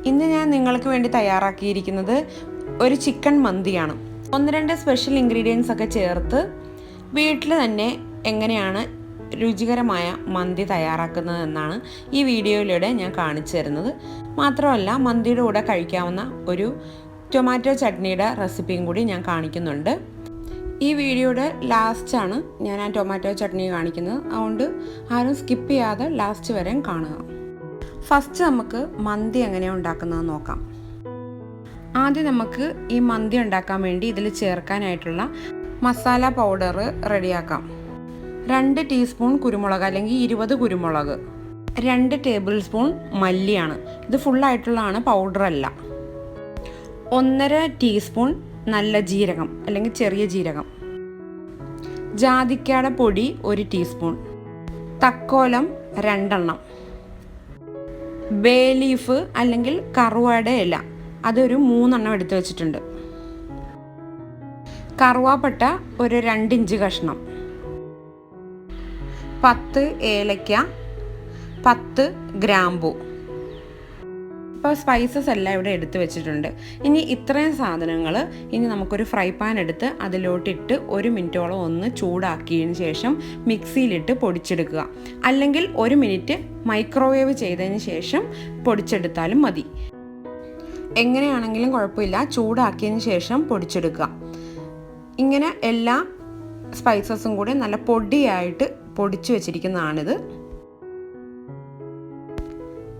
ഇന്ന് ഞാൻ നിങ്ങൾക്ക് വേണ്ടി തയ്യാറാക്കിയിരിക്കുന്നത് ഒരു ചിക്കൻ മന്തിയാണ്. 1-2 സ്പെഷ്യൽ ഇൻഗ്രീഡിയൻസ് ഒക്കെ ചേർത്ത് വീട്ടിൽ തന്നെ എങ്ങനെയാണ് രുചികരമായ മന്തി തയ്യാറാക്കുന്നത് എന്നാണ് ഈ വീഡിയോയിലൂടെ ഞാൻ കാണിച്ചു തരുന്നത്. മാത്രമല്ല മന്തിയുടെ കൂടെ കഴിക്കാവുന്ന ഒരു ടൊമാറ്റോ ചട്നിയുടെ റെസിപ്പിയും കൂടി ഞാൻ കാണിക്കുന്നുണ്ട്. ഈ വീഡിയോയുടെ ലാസ്റ്റാണ് ഞാൻ ആ ടൊമാറ്റോ ചട്നി കാണിക്കുന്നത്. അതുകൊണ്ട് ആരും സ്കിപ്പ് ചെയ്യാതെ ലാസ്റ്റ് വരെ കാണുക. ഫസ്റ്റ് നമുക്ക് മന്തി എങ്ങനെയാണ് ഉണ്ടാക്കുന്നതെന്ന് നോക്കാം. ആദ്യം നമുക്ക് ഈ മന്തി ഉണ്ടാക്കാൻ വേണ്ടി ഇതിൽ ചേർക്കാനായിട്ടുള്ള മസാല പൗഡർ റെഡിയാക്കാം. 2 ടീസ്പൂൺ കുരുമുളക് അല്ലെങ്കിൽ 20 കുരുമുളക്, 2 ടേബിൾ സ്പൂൺ മല്ലിയാണ്. ഇത് ഫുള്ളായിട്ടുള്ളതാണ്, പൗഡറല്ല. 1.5 ടീസ്പൂൺ നല്ല ജീരകം അല്ലെങ്കിൽ ചെറിയ ജീരകം, ജാതിക്കയുടെ പൊടി 1 ടീസ്പൂൺ, തക്കോലം 2 എണ്ണം, ബേ ലീഫ് അല്ലെങ്കിൽ കറുവയുടെ ഇല അതൊരു 3 എണ്ണം എടുത്ത് വെച്ചിട്ടുണ്ട്, കറുവാപ്പട്ട ഒരു 2 ഇഞ്ച് കഷ്ണം, 10 ഏലക്ക, 10 ഗ്രാമ്പൂ. ഇപ്പോൾ സ്പൈസസ് എല്ലാം ഇവിടെ എടുത്ത് വെച്ചിട്ടുണ്ട്. ഇനി ഇത്രയും സാധനങ്ങൾ ഇനി നമുക്കൊരു ഫ്രൈ പാൻ എടുത്ത് അതിലോട്ടിട്ട് 1 മിനിറ്റോളം ഒന്ന് ചൂടാക്കിയതിന് ശേഷം മിക്സിയിലിട്ട് പൊടിച്ചെടുക്കുക. അല്ലെങ്കിൽ 1 മിനിറ്റ് മൈക്രോവേവ് ചെയ്തതിന് ശേഷം പൊടിച്ചെടുത്താലും മതി. എങ്ങനെയാണെങ്കിലും കുഴപ്പമില്ല, ചൂടാക്കിയതിന് ശേഷം പൊടിച്ചെടുക്കുക. ഇങ്ങനെ എല്ലാ സ്പൈസസും കൂടി നല്ല പൊടിയായിട്ട് പൊടിച്ചു വെച്ചിരിക്കുന്നതാണിത്.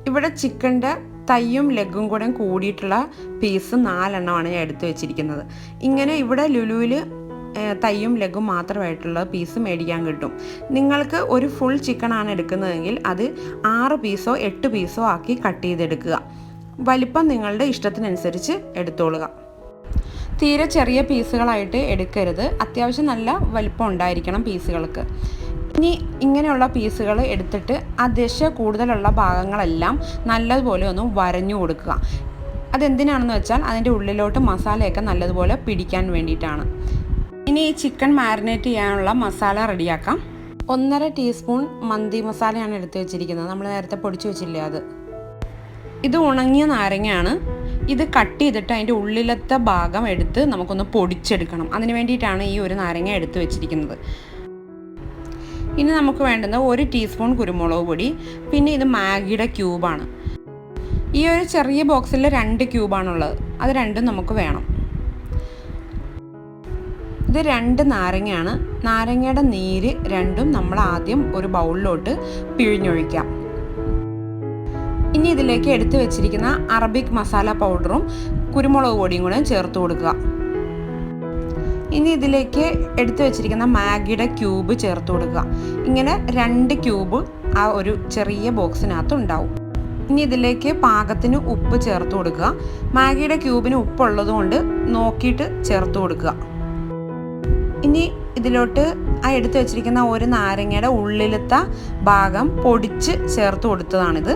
ഇവിടെ ചിക്കൻ്റെ തയ്യും ലെഗും കൂടെ കൂടിയിട്ടുള്ള പീസ് 4 എണ്ണമാണ് ഞാൻ എടുത്ത് വെച്ചിരിക്കുന്നത്. ഇങ്ങനെ ഇവിടെ ലുലുവിൽ തയ്യും ലെഗും മാത്രമായിട്ടുള്ള പീസ് മേടിക്കാൻ കിട്ടും. നിങ്ങൾക്ക് ഒരു ഫുൾ ചിക്കനാണ് എടുക്കുന്നതെങ്കിൽ അത് 6 പീസോ 8 പീസോ ആക്കി കട്ട് ചെയ്തെടുക്കുക. വലിപ്പം നിങ്ങളുടെ ഇഷ്ടത്തിനനുസരിച്ച് എടുത്തോളുക. തീരെ ചെറിയ പീസുകളായിട്ട് എടുക്കരുത്, അത്യാവശ്യം നല്ല വലിപ്പം ഉണ്ടായിരിക്കണം പീസുകൾക്ക്. ഇനി ഇങ്ങനെയുള്ള പീസുകൾ എടുത്തിട്ട് ആ ദശ കൂടുതലുള്ള ഭാഗങ്ങളെല്ലാം നല്ലതുപോലെ ഒന്ന് വരഞ്ഞു കൊടുക്കുക. അതെന്തിനാണെന്ന് വെച്ചാൽ അതിൻ്റെ ഉള്ളിലോട്ട് മസാലയൊക്കെ നല്ലതുപോലെ പിടിക്കാൻ വേണ്ടിയിട്ടാണ്. ഇനി ഈ ചിക്കൻ മാരിനേറ്റ് ചെയ്യാനുള്ള മസാല റെഡിയാക്കാം. 1.5 ടീസ്പൂൺ മന്തി മസാലയാണ് എടുത്ത് വെച്ചിരിക്കുന്നത്. നമ്മൾ നേരത്തെ പൊടിച്ചു വെച്ചില്ലേ അത്. ഇത് ഉണങ്ങിയ നാരങ്ങയാണ്. ഇത് കട്ട് ചെയ്തിട്ട് അതിൻ്റെ ഉള്ളിലത്തെ ഭാഗം എടുത്ത് നമുക്കൊന്ന് പൊടിച്ചെടുക്കണം. അതിന് വേണ്ടിയിട്ടാണ് ഈ ഒരു നാരങ്ങ എടുത്ത് വെച്ചിരിക്കുന്നത്. ഇനി നമുക്ക് വേണ്ടുന്നത് 1 ടീസ്പൂൺ കുരുമുളക് പൊടി, പിന്നെ ഇത് മാഗിയുടെ ക്യൂബാണ്. ഈ ഒരു ചെറിയ ബോക്സിൽ 2 ക്യൂബാണുള്ളത്, അത് രണ്ടും നമുക്ക് വേണം. ഇത് 2 നാരങ്ങയാണ്. നാരങ്ങയുടെ നീര് രണ്ടും നമ്മൾ ആദ്യം ഒരു ബൗളിലോട്ട് പിഴിഞ്ഞൊഴിക്കാം. ഇനി ഇതിലേക്ക് എടുത്തു വെച്ചിരിക്കുന്ന അറബിക് മസാല പൗഡറും കുരുമുളക് പൊടിയും കൂടെ ചേർത്ത് കൊടുക്കുക. ഇനി ഇതിലേക്ക് എടുത്തു വെച്ചിരിക്കുന്ന മാഗിയുടെ ക്യൂബ് ചേർത്ത് കൊടുക്കുക. ഇങ്ങനെ 2 ക്യൂബ് ആ ഒരു ചെറിയ ബോക്സിനകത്ത് ഉണ്ടാവും. ഇനി ഇതിലേക്ക് പാകത്തിന് ഉപ്പ് ചേർത്ത് കൊടുക്കുക. മാഗിയുടെ ക്യൂബിന് ഉപ്പുള്ളത് കൊണ്ട് നോക്കിയിട്ട് ചേർത്ത് കൊടുക്കുക. ഇനി ഇതിലോട്ട് ആ എടുത്തു വെച്ചിരിക്കുന്ന ഒരു നാരങ്ങയുടെ ഉള്ളിലത്തെ ഭാഗം പൊടിച്ച് ചേർത്ത് കൊടുത്തതാണിത്.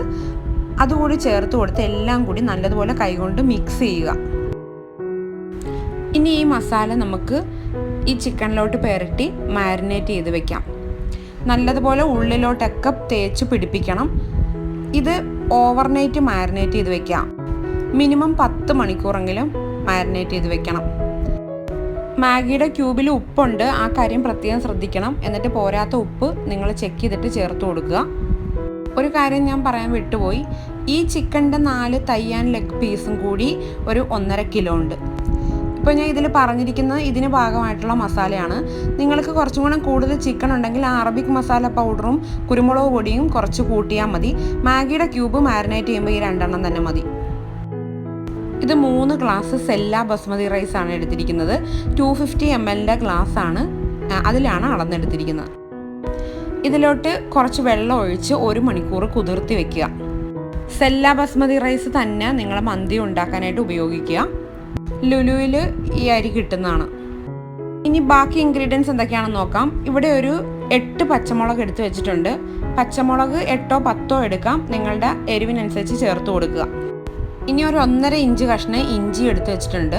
അതുകൂടി ചേർത്ത് കൊടുത്ത് എല്ലാം കൂടി നല്ലതുപോലെ കൈകൊണ്ട് മിക്സ് ചെയ്യുക. ഇനി ഈ മസാല നമുക്ക് ഈ ചിക്കനിലോട്ട് പുരട്ടി മാരിനേറ്റ് ചെയ്ത് വെക്കാം. നല്ലതുപോലെ ഉള്ളിലോട്ടൊക്കെ തേച്ച് പിടിപ്പിക്കണം. ഇത് ഓവർനൈറ്റ് മാരിനേറ്റ് ചെയ്ത് വെക്കാം. മിനിമം 10 മണിക്കൂറെങ്കിലും മാരിനേറ്റ് ചെയ്ത് വെക്കണം. മാഗിയുടെ ക്യൂബിൽ ഉപ്പുണ്ട്, ആ കാര്യം പ്രത്യേകം ശ്രദ്ധിക്കണം. എന്നിട്ട് പോരാത്ത ഉപ്പ് നിങ്ങൾ ചെക്ക് ചെയ്തിട്ട് ചേർത്ത് കൊടുക്കുക. ഒരു കാര്യം ഞാൻ പറയാൻ വിട്ടുപോയി, ഈ ചിക്കൻ്റെ 4 തയ്യാൻ ലെഗ് പീസും കൂടി ഒരു 1.5 കിലോ ഉണ്ട്. ഇപ്പോൾ ഞാൻ ഇതിൽ പറഞ്ഞിരിക്കുന്നത് ഇതിന് ഭാഗമായിട്ടുള്ള മസാലയാണ്. നിങ്ങൾക്ക് കുറച്ചും കൂടെ കൂടുതൽ ചിക്കൻ ഉണ്ടെങ്കിൽ ആ അറബിക് മസാല പൗഡറും കുരുമുളക് പൊടിയും കുറച്ച് കൂട്ടിയാൽ മതി. മാഗിയുടെ ക്യൂബ് മാരിനേറ്റ് ചെയ്യുമ്പോൾ ഈ 2 എണ്ണം തന്നെ മതി. ഇത് 3 ഗ്ലാസ് സെല്ല ബസ്മതി റൈസാണ് എടുത്തിരിക്കുന്നത്. 250 ml ഗ്ലാസ്സാണ്, അതിലാണ് അളന്നെടുത്തിരിക്കുന്നത്. ഇതിലോട്ട് കുറച്ച് വെള്ളം ഒഴിച്ച് 1 മണിക്കൂർ കുതിർത്തി വെക്കുക. സെല്ല ബസ്മതി റൈസ് തന്നെ നിങ്ങൾ മന്തി ഉണ്ടാക്കാനായിട്ട് ഉപയോഗിക്കുക. ലുലുവിൽ ഈ അരി കിട്ടുന്നതാണ്. ഇനി ബാക്കി ഇൻഗ്രീഡിയൻസ് എന്തൊക്കെയാണെന്ന് നോക്കാം. ഇവിടെ ഒരു 8 പച്ചമുളക് എടുത്ത് വെച്ചിട്ടുണ്ട്. പച്ചമുളക് 8ഓ 10ഓ എടുക്കാം, നിങ്ങളുടെ എരിവിനനുസരിച്ച് ചേർത്ത് കൊടുക്കുക. ഇനി ഒരു 1.5 ഇഞ്ച് കഷ്ണം ഇഞ്ചി എടുത്ത് വെച്ചിട്ടുണ്ട്.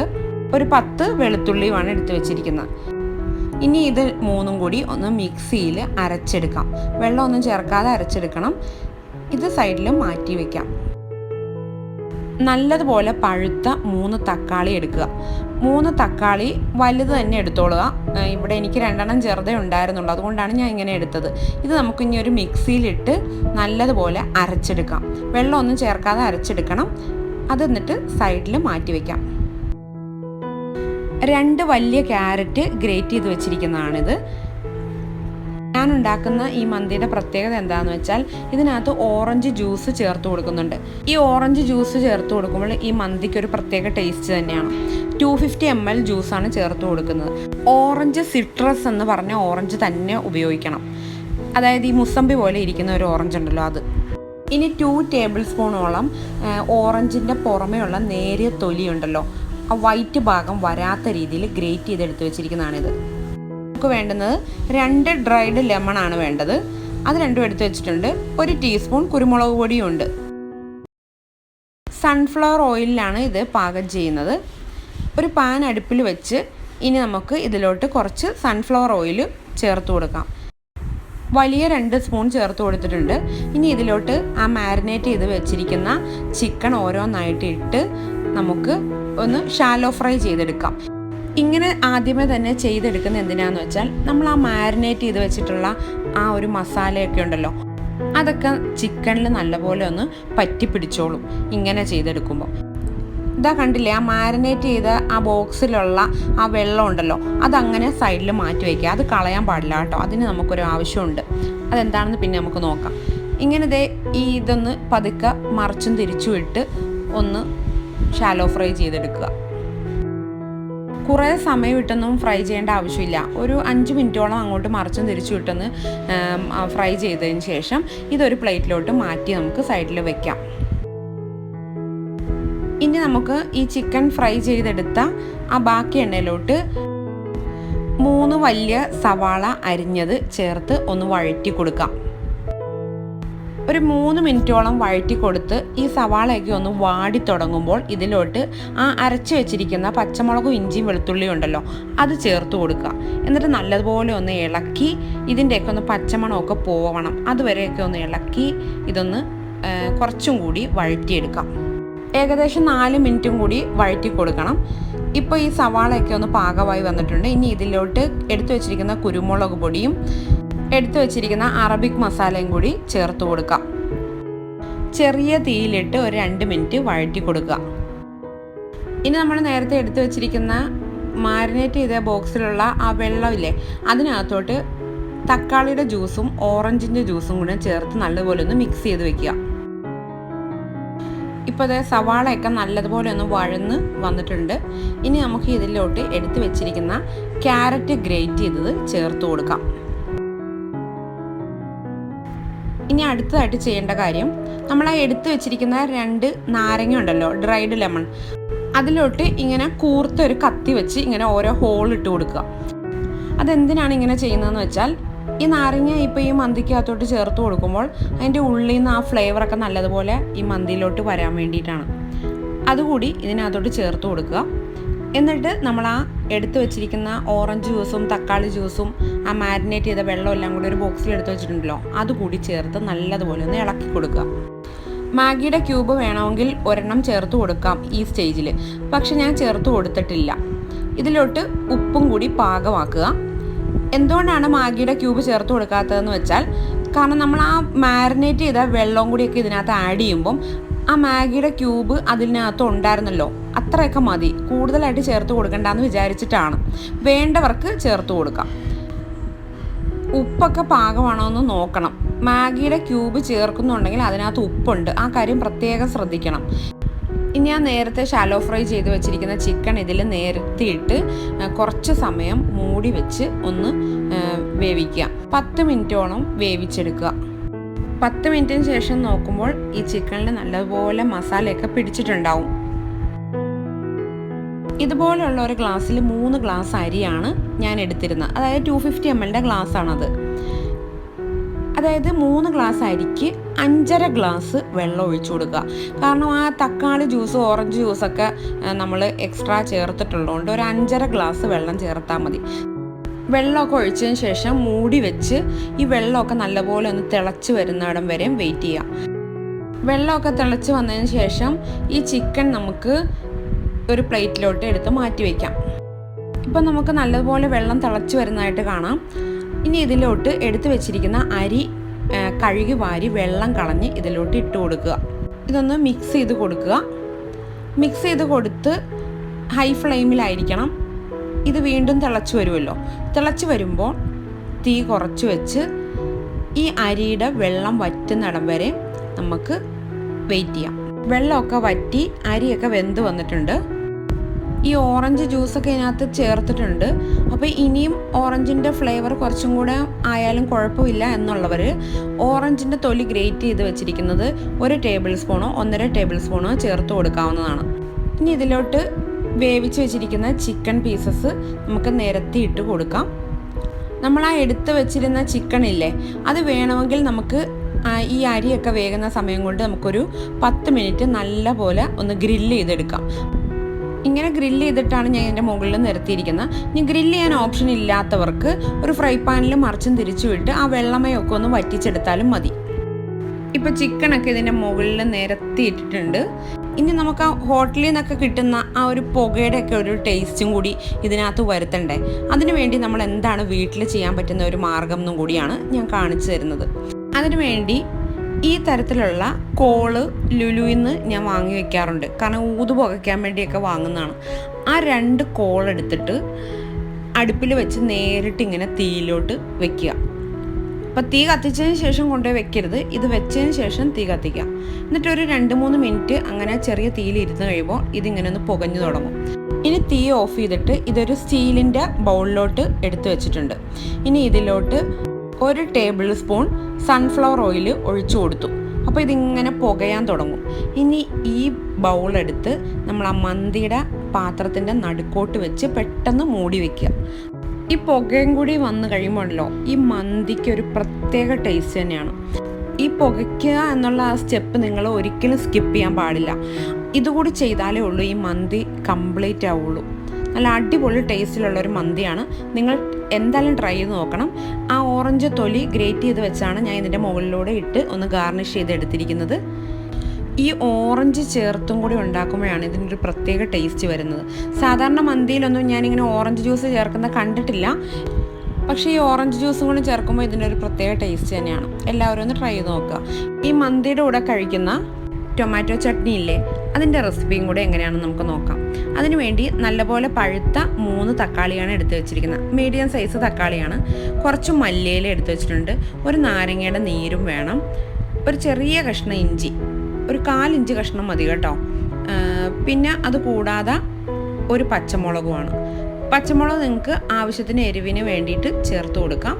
ഒരു 10 വെളുത്തുള്ളിയുമാണ് എടുത്ത് വെച്ചിരിക്കുന്നത്. ഇനി ഇത് 3ഉം കൂടി ഒന്ന് മിക്സിയിൽ അരച്ചെടുക്കാം. വെള്ളമൊന്നും ചേർക്കാതെ അരച്ചെടുക്കണം. ഇത് സൈഡിൽ മാറ്റി വയ്ക്കാം. നല്ലതുപോലെ പഴുത്ത 3 തക്കാളി എടുക്കുക. 3 തക്കാളി വലുത് തന്നെ എടുത്തോളുക. ഇവിടെ എനിക്ക് 2 ചെറുതേ ഉണ്ടായിരുന്നുള്ളൂ, അതുകൊണ്ടാണ് ഞാൻ ഇങ്ങനെ എടുത്തത്. ഇത് നമുക്കിനി ഒരു മിക്സിയിലിട്ട് നല്ലതുപോലെ അരച്ചെടുക്കാം. വെള്ളമൊന്നും ചേർക്കാതെ അരച്ചെടുക്കണം. അത് എന്നിട്ട് സൈഡിൽ മാറ്റി വയ്ക്കാം. 2 വലിയ ക്യാരറ്റ് ഗ്രേറ്റ് ചെയ്ത് വെച്ചിരിക്കുന്നതാണിത്. ഞാൻ ഉണ്ടാക്കുന്ന ഈ മന്തിയുടെ പ്രത്യേകത എന്താണെന്ന് വെച്ചാൽ ഇതിനകത്ത് ഓറഞ്ച് ജ്യൂസ് ചേർത്ത് കൊടുക്കുന്നുണ്ട്. ഈ ഓറഞ്ച് ജ്യൂസ് ചേർത്ത് കൊടുക്കുമ്പോൾ ഈ മന്തിക്ക് ഒരു പ്രത്യേക ടേസ്റ്റ് തന്നെയാണ്. 250 ml ജ്യൂസാണ് ചേർത്ത് കൊടുക്കുന്നത്. ഓറഞ്ച് സിട്രസ് എന്ന് പറഞ്ഞ ഓറഞ്ച് തന്നെ ഉപയോഗിക്കണം. അതായത് ഈ മുസമ്പി പോലെ ഇരിക്കുന്ന ഒരു ഓറഞ്ച് ഉണ്ടല്ലോ അത്. ഇനി 2 ടേബിൾ സ്പൂണോളം ഓറഞ്ചിൻ്റെ പുറമേയുള്ള നേരിയ തൊലിയുണ്ടല്ലോ, ആ വൈറ്റ് ഭാഗം വരാത്ത രീതിയിൽ ഗ്രേറ്റ് ചെയ്തെടുത്ത് വെച്ചിരിക്കുന്നതാണിത്. നമുക്ക് വേണ്ടുന്നത് 2 ഡ്രൈഡ് ലെമണാണ് വേണ്ടത്. അത് രണ്ടും എടുത്ത് വെച്ചിട്ടുണ്ട്. 1 ടീസ്പൂൺ കുരുമുളക് പൊടിയും ഉണ്ട്. സൺഫ്ലവർ ഓയിലിലാണ് ഇത് പാകം ചെയ്യുന്നത്. ഒരു പാൻ അടുപ്പിൽ വെച്ച് ഇനി നമുക്ക് ഇതിലോട്ട് കുറച്ച് സൺഫ്ലവർ ഓയിൽ ചേർത്ത് കൊടുക്കാം. വലിയ 2 സ്പൂൺ ചേർത്ത് കൊടുത്തിട്ടുണ്ട്. ഇനി ഇതിലോട്ട് ആ മാരിനേറ്റ് ചെയ്ത് വെച്ചിരിക്കുന്ന ചിക്കൻ ഓരോന്നായിട്ട് ഇട്ട് നമുക്ക് ഒന്ന് ഷാലോ ഫ്രൈ ചെയ്തെടുക്കാം. ഇങ്ങനെ ആദ്യമേ തന്നെ ചെയ്തെടുക്കുന്ന എന്തിനാന്ന് വെച്ചാൽ നമ്മൾ ആ മാരിനേറ്റ് ചെയ്ത് വെച്ചിട്ടുള്ള ആ ഒരു മസാലയൊക്കെ ഉണ്ടല്ലോ, അതൊക്കെ ചിക്കനിൽ നല്ലപോലെ ഒന്ന് പറ്റി പിടിച്ചോളും ഇങ്ങനെ ചെയ്തെടുക്കുമ്പോൾ. ഇതാ കണ്ടില്ലേ, ആ മാരിനേറ്റ് ചെയ്ത ആ ബോക്സിലുള്ള ആ വെള്ളം ഉണ്ടല്ലോ, അതങ്ങനെ സൈഡിൽ മാറ്റി വയ്ക്കുക. അത് കളയാൻ പാടില്ല കേട്ടോ, അതിന് നമുക്കൊരു ആവശ്യമുണ്ട്. അതെന്താണെന്ന് പിന്നെ നമുക്ക് നോക്കാം. ഇങ്ങനെ ഇതൊന്ന് പതുക്കെ മറിച്ചും തിരിച്ചും ഇട്ട് ഒന്ന് ഷാലോ ഫ്രൈ ചെയ്തെടുക്കുക. കുറേ സമയം ഇട്ടൊന്നും ഫ്രൈ ചെയ്യേണ്ട ആവശ്യമില്ല. ഒരു 5 മിനിറ്റോളം അങ്ങോട്ട് മറിച്ചും തിരിച്ചു ഇട്ടൊന്ന് ഫ്രൈ ചെയ്തതിന് ശേഷം ഇതൊരു പ്ലേറ്റിലോട്ട് മാറ്റി നമുക്ക് സൈഡിൽ വെക്കാം. ഇനി നമുക്ക് ഈ ചിക്കൻ ഫ്രൈ ചെയ്തെടുത്ത ആ ബാക്കി എണ്ണയിലോട്ട് 3 വലിയ സവാള അരിഞ്ഞത് ചേർത്ത് ഒന്ന് വഴറ്റി കൊടുക്കാം. ഒരു 3 മിനിറ്റോളം വഴറ്റി കൊടുത്ത് ഈ സവാളയൊക്കെ ഒന്ന് വാടി തുടങ്ങുമ്പോൾ ഇതിലോട്ട് ആ അരച്ച് വെച്ചിരിക്കുന്ന പച്ചമുളകും ഇഞ്ചിയും വെളുത്തുള്ളിയും ഉണ്ടല്ലോ, അത് ചേർത്ത് കൊടുക്കുക. എന്നിട്ട് നല്ലതുപോലെ ഒന്ന് ഇളക്കി ഇതിൻ്റെയൊക്കെ ഒന്ന് പച്ചമണമൊക്കെ പോവണം. അതുവരെയൊക്കെ ഒന്ന് ഇളക്കി ഇതൊന്ന് കുറച്ചും കൂടി വഴറ്റിയെടുക്കാം. ഏകദേശം 4 മിനിറ്റും കൂടി വഴറ്റി കൊടുക്കണം. ഇപ്പോൾ ഈ സവാളയൊക്കെ ഒന്ന് പാകമായി വന്നിട്ടുണ്ട്. ഇനി ഇതിലോട്ട് എടുത്തു വെച്ചിരിക്കുന്ന കുരുമുളക് പൊടിയും എടുത്തു വെച്ചിരിക്കുന്ന അറബിക് മസാലയും കൂടി ചേർത്ത് കൊടുക്കാം. ചെറിയ തീയിലിട്ട് ഒരു 2 മിനിറ്റ് വഴറ്റി കൊടുക്കുക. ഇനി നമ്മൾ നേരത്തെ എടുത്തു വെച്ചിരിക്കുന്ന മാരിനേറ്റ് ചെയ്ത ബോക്സിലുള്ള ആ വെള്ളമില്ലേ, അതിനകത്തോട്ട് തക്കാളിയുടെ ജ്യൂസും ഓറഞ്ചിൻ്റെ ജ്യൂസും കൂടെ ചേർത്ത് നല്ലപോലെ ഒന്ന് മിക്സ് ചെയ്ത് വെക്കുക. ഇപ്പോൾ അതേ സവാളയൊക്കെ നല്ലതുപോലെ ഒന്ന് വഴന്ന് വന്നിട്ടുണ്ട്. ഇനി നമുക്ക് ഇതിലോട്ട് എടുത്തു വെച്ചിരിക്കുന്ന ക്യാരറ്റ് ഗ്രേറ്റ് ചെയ്തത് ചേർത്ത് കൊടുക്കാം. ഇനി അടുത്തതായിട്ട് ചെയ്യേണ്ട കാര്യം, നമ്മൾ ആ എടുത്തു വെച്ചിരിക്കുന്ന 2 നാരങ്ങ ഉണ്ടല്ലോ, ഡ്രൈഡ് ലെമൺ, അതിലോട്ട് ഇങ്ങനെ കൂർത്തൊരു കത്തി വെച്ച് ഇങ്ങനെ ഓരോ ഹോൾ ഇട്ട് കൊടുക്കുക. അതെന്തിനാണ് ഇങ്ങനെ ചെയ്യുന്നതെന്ന് വെച്ചാൽ ഈ നാരങ്ങ ഇപ്പോൾ ഈ മന്തിക്കകത്തോട്ട് ചേർത്ത് കൊടുക്കുമ്പോൾ അതിൻ്റെ ഉള്ളിൽ നിന്ന് ആ ഫ്ലേവറൊക്കെ നല്ലതുപോലെ ഈ മന്തിയിലോട്ട് വരാൻ വേണ്ടിയിട്ടാണ്. അതുകൂടി ഇതിനകത്തോട്ട് ചേർത്ത് കൊടുക്കുക. എന്നിട്ട് നമ്മൾ ആ എടുത്തു വെച്ചിരിക്കുന്ന ഓറഞ്ച് ജ്യൂസും തക്കാളി ജ്യൂസും ആ മാരിനേറ്റ് ചെയ്ത വെള്ളം എല്ലാം കൂടി ഒരു ബോക്സിൽ എടുത്ത് വെച്ചിട്ടുണ്ടല്ലോ, അതുകൂടി ചേർത്ത് നല്ലതുപോലെ ഒന്ന് ഇളക്കി കൊടുക്കുക. മാഗിയുടെ ക്യൂബ് വേണമെങ്കിൽ 1 ചേർത്ത് കൊടുക്കാം ഈ സ്റ്റേജിൽ, പക്ഷെ ഞാൻ ചേർത്ത് കൊടുത്തിട്ടില്ല. ഇതിലോട്ട് ഉപ്പും കൂടി പാകമാക്കുക. എന്തുകൊണ്ടാണ് മാഗിയുടെ ക്യൂബ് ചേർത്ത് കൊടുക്കാത്തതെന്ന് വെച്ചാൽ, കാരണം നമ്മൾ ആ മാരിനേറ്റ് ചെയ്ത വെള്ളവും കൂടിയൊക്കെ ഇതിനകത്ത് ആഡ് ചെയ്യുമ്പം ആ മാഗിയുടെ ക്യൂബ് അതിനകത്ത് ഉണ്ടായിരുന്നല്ലോ, അത്രയൊക്കെ മതി. കൂടുതലായിട്ട് ചേർത്ത് കൊടുക്കണ്ടെന്ന് വിചാരിച്ചിട്ടാണ്. വേണ്ടവർക്ക് ചേർത്ത് കൊടുക്കാം. ഉപ്പൊക്കെ പാകമാണോ എന്ന് നോക്കണം. മാഗിയുടെ ക്യൂബ് ചേർക്കുന്നുണ്ടെങ്കിൽ അതിനകത്ത് ഉപ്പുണ്ട്, ആ കാര്യം പ്രത്യേകം ശ്രദ്ധിക്കണം. ഇനി ഞാൻ നേരത്തെ ഷാലോ ഫ്രൈ ചെയ്ത് വെച്ചിരിക്കുന്ന ചിക്കൻ ഇതിൽ നിരത്തിയിട്ട് കുറച്ച് സമയം മൂടി വെച്ച് ഒന്ന് വേവിക്കുക. 10 മിനിറ്റോളം വേവിച്ചെടുക്കുക. 10 മിനിറ്റിന് ശേഷം നോക്കുമ്പോൾ ഈ ചിക്കനിൽ നല്ലപോലെ മസാലയൊക്കെ പിടിച്ചിട്ടുണ്ടാവും. ഇതുപോലെയുള്ള ഒരു ഗ്ലാസ്സിൽ 3 ഗ്ലാസ് അരിയാണ് ഞാൻ എടുത്തിരുന്നത്. അതായത് 250 ml ഗ്ലാസ്സാണത്. അതായത് 3 ഗ്ലാസ് അരിക്ക് 5.5 ഗ്ലാസ് വെള്ളം ഒഴിച്ചു കൊടുക്കുക. കാരണം ആ തക്കാളി ജ്യൂസ് ഓറഞ്ച് ജ്യൂസൊക്കെ നമ്മൾ എക്സ്ട്രാ ചേർത്തിട്ടുള്ളതുകൊണ്ട് ഒരു 5.5 ഗ്ലാസ് വെള്ളം ചേർത്താൽ മതി. വെള്ളമൊക്കെ ഒഴിച്ചതിന് ശേഷം മൂടി വെച്ച് ഈ വെള്ളമൊക്കെ നല്ലപോലെ ഒന്ന് തിളച്ച് വരുന്നിടം വരെയും വെയിറ്റ് ചെയ്യുക. വെള്ളമൊക്കെ തിളച്ച് വന്നതിന് ശേഷം ഈ ചിക്കൻ നമുക്ക് ഒരു പ്ലേറ്റിലോട്ട് എടുത്ത് മാറ്റി വയ്ക്കാം. ഇപ്പം നമുക്ക് നല്ലതുപോലെ വെള്ളം തിളച്ച് വരുന്നതായിട്ട് കാണാം. ഇനി ഇതിലോട്ട് എടുത്തു വെച്ചിരിക്കുന്ന അരി കഴുകി വാരി വെള്ളം കളഞ്ഞ് ഇതിലോട്ട് ഇട്ട് കൊടുക്കുക. ഇതൊന്ന് മിക്സ് ചെയ്ത് കൊടുക്കുക. മിക്സ് ചെയ്ത് കൊടുത്ത് ഹൈ ഫ്ലെയിമിലായിരിക്കണം. ഇത് വീണ്ടും തിളച്ച് വരുമല്ലോ. തിളച്ച് വരുമ്പോൾ തീ കുറച്ച് വെച്ച് ഈ അരിയുടെ വെള്ളം വറ്റുന്നിടം വരെ നമുക്ക് വെയിറ്റ് ചെയ്യാം. വെള്ളമൊക്കെ വറ്റി അരിയൊക്കെ വെന്ത് വന്നിട്ടുണ്ട്. ഈ ഓറഞ്ച് ജ്യൂസൊക്കെ ഇതിനകത്ത് ചേർത്തിട്ടുണ്ട്. അപ്പോൾ ഇനിയും ഓറഞ്ചിൻ്റെ ഫ്ലേവർ കുറച്ചും കൂടെ ആയാലും കുഴപ്പമില്ല എന്നുള്ളവർ ഓറഞ്ചിൻ്റെ തൊലി ഗ്രേറ്റ് ചെയ്ത് വെച്ചിരിക്കുന്നത് 1 ടേബിൾ സ്പൂണോ 1.5 ടേബിൾ സ്പൂണോ ചേർത്ത് കൊടുക്കാവുന്നതാണ്. ഇനി ഇതിലോട്ട് വേവിച്ച് വെച്ചിരിക്കുന്ന ചിക്കൻ പീസസ് നമുക്ക് നിരത്തിയിട്ട് കൊടുക്കാം. നമ്മൾ ആ എടുത്ത് വെച്ചിരുന്ന ചിക്കൻ ഇല്ലേ, അത് വേണമെങ്കിൽ നമുക്ക് ഈ അരിയൊക്കെ വേകുന്ന സമയം കൊണ്ട് നമുക്കൊരു 10 മിനിറ്റ് നല്ല പോലെ ഒന്ന് ഗ്രില്ല് ചെയ്തെടുക്കാം. ഇങ്ങനെ ഗ്രില്ല് ചെയ്തിട്ടാണ് ഞാൻ ഇതിൻ്റെ മുകളിൽ നിരത്തിയിരിക്കുന്നത്. ഇനി ഗ്രില്ല് ചെയ്യാൻ ഓപ്ഷൻ ഇല്ലാത്തവർക്ക് ഒരു ഫ്രൈ പാനിൽ മറിച്ചും തിരിച്ചു വിട്ട് ആ വെള്ളമയൊക്കെ ഒന്ന് വറ്റിച്ചെടുത്താലും മതി. ഇപ്പോൾ ചിക്കനൊക്കെ ഇതിൻ്റെ മുകളിൽ നിരത്തിയിട്ടിട്ടുണ്ട്. ഇനി നമുക്ക് ആ ഹോട്ടലിൽ നിന്നൊക്കെ കിട്ടുന്ന ആ ഒരു പുകയുടെയൊക്കെ ഒരു ടേസ്റ്റും കൂടി ഇതിനകത്ത് വരുത്തണ്ടേ. അതിനു വേണ്ടി നമ്മൾ എന്താണ് വീട്ടിൽ ചെയ്യാൻ പറ്റുന്ന ഒരു മാർഗം എന്നും കൂടിയാണ് ഞാൻ കാണിച്ചു തരുന്നത്. അതിനുവേണ്ടി ഈ തരത്തിലുള്ള കോള് ലുലുവിൽ നിന്ന് ഞാൻ വാങ്ങി വെക്കാറുണ്ട്. കാരണം ഊത് പുകയ്ക്കാൻ വേണ്ടിയൊക്കെ വാങ്ങുന്നതാണ്. ആ 2 കോളെടുത്തിട്ട് അടുപ്പിൽ വെച്ച് നേരിട്ട് ഇങ്ങനെ തീയിലോട്ട് വെക്കുക. അപ്പോൾ തീ കത്തിച്ചതിന് ശേഷം കൊണ്ടുപോയി വെക്കരുത്. ഇത് വെച്ചതിന് ശേഷം തീ കത്തിക്കുക. എന്നിട്ടൊരു 2-3 മിനിറ്റ് അങ്ങനെ ചെറിയ തീയിലിരുന്ന് കഴിയുമ്പോൾ ഇതിങ്ങനെ ഒന്ന് പുകഞ്ഞു തുടങ്ങും. ഇനി തീ ഓഫ് ചെയ്തിട്ട് ഇതൊരു സ്റ്റീലിൻ്റെ ബൗളിലോട്ട് എടുത്തു വെച്ചിട്ടുണ്ട്. ഇനി ഇതിലോട്ട് 1 ടേബിൾ സ്പൂൺ സൺഫ്ലവർ ഓയിൽ ഒഴിച്ചു കൊടുത്തു. അപ്പോൾ ഇതിങ്ങനെ പുകയാൻ തുടങ്ങും. ഇനി ഈ ബൗളെടുത്ത് നമ്മൾ ആ മന്തിയുടെ പാത്രത്തിൻ്റെ നടുക്കോട്ട് വെച്ച് പെട്ടെന്ന് മൂടി വയ്ക്കുക. ഈ പുകയും കൂടി വന്നു കഴിയുമ്പോഴല്ലോ ഈ മന്തിക്ക് ഒരു പ്രത്യേക ടേസ്റ്റ് തന്നെയാണ്. ഈ പുകയ്ക്കുക എന്നുള്ള ആ സ്റ്റെപ്പ് നിങ്ങൾ ഒരിക്കലും സ്കിപ്പ് ചെയ്യാൻ പാടില്ല. ഇതുകൂടി ചെയ്താലേ ഉള്ളൂ ഈ മന്തി കംപ്ലീറ്റ് ആവുള്ളൂ. നല്ല അടിപൊളി ടേസ്റ്റിലുള്ളൊരു മന്തിയാണ്. നിങ്ങൾ എന്തായാലും ട്രൈ ചെയ്ത് നോക്കണം. ആ ഓറഞ്ച് തൊലി ഗ്രേറ്റ് ചെയ്ത് വെച്ചാണ് ഞാൻ ഇതിൻ്റെ മുകളിലൂടെ ഇട്ട് ഒന്ന് ഗാർണിഷ് ചെയ്ത് എടുത്തിരിക്കുന്നത്. ഈ ഓറഞ്ച് ചേർത്തും കൂടി ഉണ്ടാക്കുമ്പോഴാണ് ഇതിനൊരു പ്രത്യേക ടേസ്റ്റ് വരുന്നത്. സാധാരണ മന്തിയിലൊന്നും ഞാനിങ്ങനെ ഓറഞ്ച് ജ്യൂസ് ചേർക്കുന്ന കണ്ടിട്ടില്ല. പക്ഷേ ഈ ഓറഞ്ച് ജ്യൂസും കൂടി ചേർക്കുമ്പോൾ ഇതിനൊരു പ്രത്യേക ടേസ്റ്റ് തന്നെയാണ്. എല്ലാവരും ഒന്ന് ട്രൈ ചെയ്ത് നോക്കുക. ഈ മന്തിയുടെ കൂടെ കഴിക്കുന്ന ടൊമാറ്റോ ചട്നി ഇല്ലേ, അതിൻ്റെ റെസിപ്പിയും കൂടെ എങ്ങനെയാണെന്ന് നമുക്ക് നോക്കാം. അതിനുവേണ്ടി നല്ലപോലെ പഴുത്ത 3 തക്കാളിയാണ് എടുത്ത് വെച്ചിരിക്കുന്നത്. മീഡിയം സൈസ് തക്കാളിയാണ്. കുറച്ച് മല്ലിയില എടുത്ത് വെച്ചിട്ടുണ്ട്. ഒരു നാരങ്ങയുടെ നീരും വേണം. ഒരു ചെറിയ കഷ്ണം ഇഞ്ചി, ഒരു 1/4 ഇഞ്ച് കഷ്ണം മതി കേട്ടോ. പിന്നെ അത് കൂടാതെ ഒരു പച്ചമുളകുമാണ്. പച്ചമുളക് നിങ്ങൾക്ക് ആവശ്യത്തിന് എരിവിന് വേണ്ടിയിട്ട് ചേർത്ത് കൊടുക്കാം.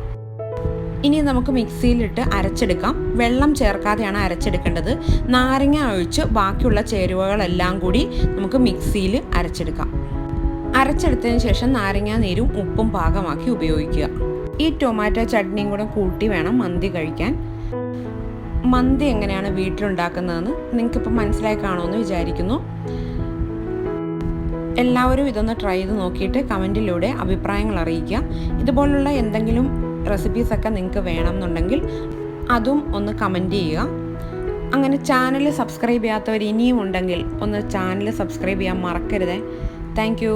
ഇനി നമുക്ക് മിക്സിയിലിട്ട് അരച്ചെടുക്കാം. വെള്ളം ചേർക്കാതെയാണ് അരച്ചെടുക്കേണ്ടത്. നാരങ്ങ ഒഴിച്ച് ബാക്കിയുള്ള ചേരുവകളെല്ലാം കൂടി നമുക്ക് മിക്സിയിൽ അരച്ചെടുക്കാം. അരച്ചെടുത്തതിന് ശേഷം നാരങ്ങ നീരും ഉപ്പും പാകമാക്കി ഉപയോഗിക്കുക. ഈ ടൊമാറ്റോ ചട്നിയും കൂടെ കൂട്ടി വേണം മന്തി കഴിക്കാൻ. മന്തി എങ്ങനെയാണ് വീട്ടിലുണ്ടാക്കുന്നതെന്ന് നിങ്ങൾക്കിപ്പോൾ മനസ്സിലായി കാണുമെന്ന് വിചാരിക്കുന്നു. എല്ലാവരും ഇതൊന്ന് ട്രൈ ചെയ്ത് നോക്കിയിട്ട് കമൻറ്റിലൂടെ അഭിപ്രായങ്ങൾ അറിയിക്കുക. ഇതുപോലുള്ള എന്തെങ്കിലും റെസിപ്പീസൊക്കെ നിങ്ങൾക്ക് വേണമെന്നുണ്ടെങ്കിൽ അതും ഒന്ന് കമൻറ്റ് ചെയ്യുക. അങ്ങനെ ചാനൽ സബ്സ്ക്രൈബ് ചെയ്യാത്തവർ ഇനിയും ഉണ്ടെങ്കിൽ ഒന്ന് ചാനൽ സബ്സ്ക്രൈബ് ചെയ്യാൻ മറക്കരുതേ. Thank you.